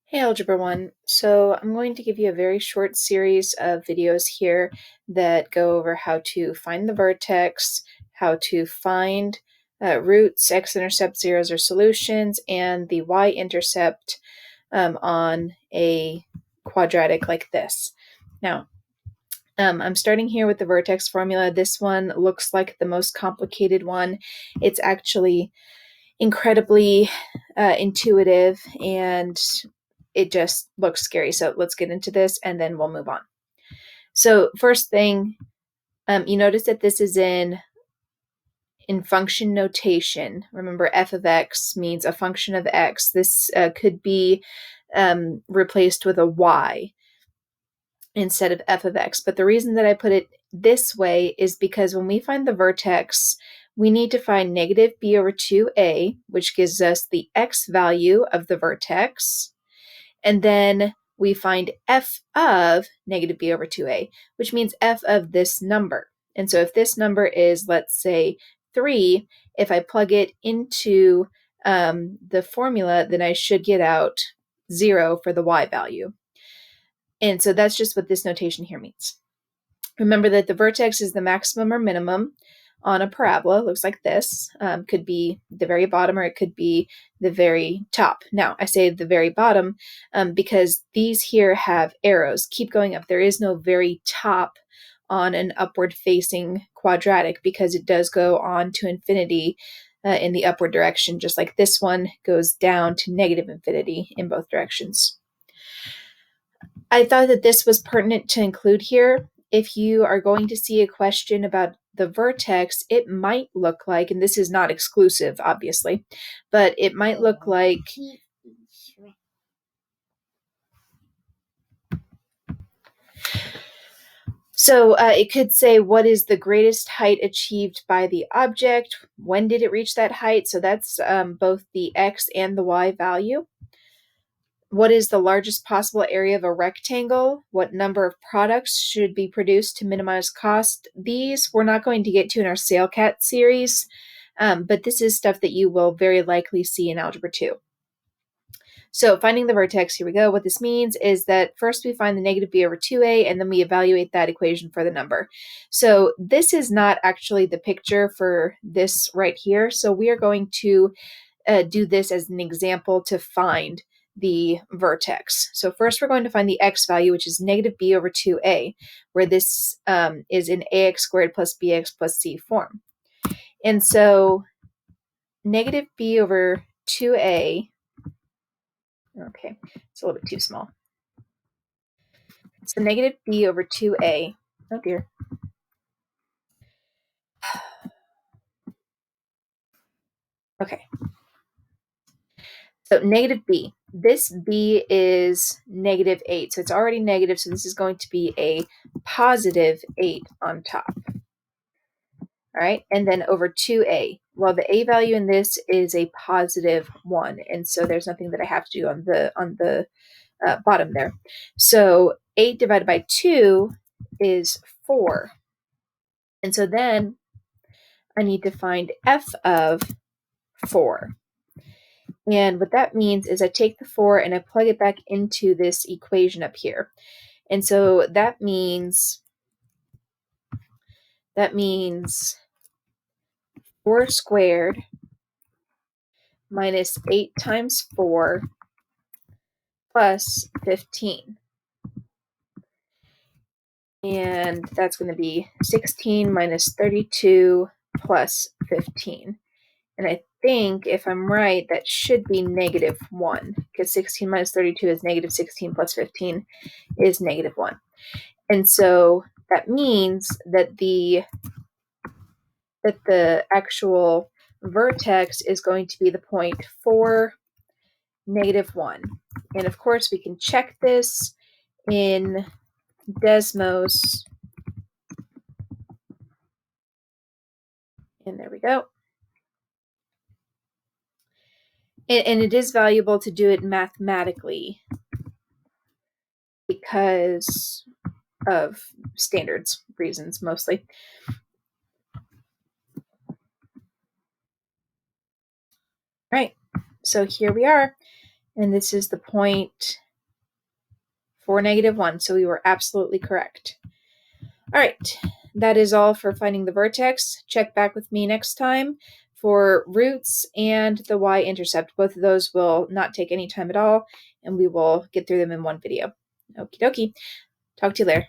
Hey Algebra 1. So I'm going to give you a very short series of videos here that go over how to find the vertex, how to find roots, x-intercept, zeros, or solutions, and the y-intercept on a quadratic like this. Now, I'm starting here with the vertex formula. This one looks like the most complicated one. It's actually incredibly intuitive, and it just looks scary. So let's get into this and then we'll move on. So first thing, you notice that this is in function notation. Remember, f of x means a function of x. This could be replaced with a y instead of f of x. But the reason that I put it this way is because when we find the vertex, we need to find negative b over 2a, which gives us the x value of the vertex. And then we find f of negative b over 2a, which means f of this number. And so if this number is, let's say, 3, if I plug it into the formula, then I should get out 0 for the y value. And so that's just what this notation here means. Remember that the vertex is the maximum or minimum on a parabola. It looks like this. Could be the very bottom or it could be the very top. Now, I say the very bottom because these here have arrows. Keep going up. There is no very top on an upward facing quadratic because it does go on to infinity in the upward direction, just like this one goes down to negative infinity in both directions. I thought that this was pertinent to include here. If you are going to see a question about the vertex, it might look like, and this is not exclusive, obviously, but it might look like it could say, what is the greatest height achieved by the object? When did it reach that height? So that's both the x and the y value. What is the largest possible area of a rectangle? What number of products should be produced to minimize cost? These we're not going to get to in our SailCat series, but this is stuff that you will very likely see in Algebra 2. So finding the vertex, here we go. What this means is that first we find the negative b over 2a, and then we evaluate that equation for the number. So this is not actually the picture for this right here. So we are going to do this as an example to find the vertex. So first we're going to find the x value, which is negative b over 2a, where this is in ax squared plus bx plus c form. And so negative b over 2a, okay, it's a little bit too small. So negative b over 2a, oh dear. Okay. So negative b. This b is negative 8, so it's already negative, so this is going to be a positive 8 on top. All right, and then over 2a. Well, the a value in this is a positive 1, and so there's nothing that I have to do on the bottom there. So 8 divided by 2 is 4. And so then I need to find f of 4. And what that means is I take the 4 and I plug it back into this equation up here. And so that means 4 squared minus 8 times 4 plus 15. And that's going to be 16 minus 32 plus 15. And I think, if I'm right, that should be negative 1, because 16 minus 32 is negative 16 plus 15 is negative 1. And so that means that the actual vertex is going to be the point 4, negative 1. And of course, we can check this in Desmos. And there we go. And it is valuable to do it mathematically because of standards reasons mostly. Right, so here we are. And this is the point 4, -1. So we were absolutely correct. All right, that is all for finding the vertex. Check back with me next time for roots and the y-intercept. Both of those will not take any time at all, and we will get through them in one video. Okie dokie. Talk to you later.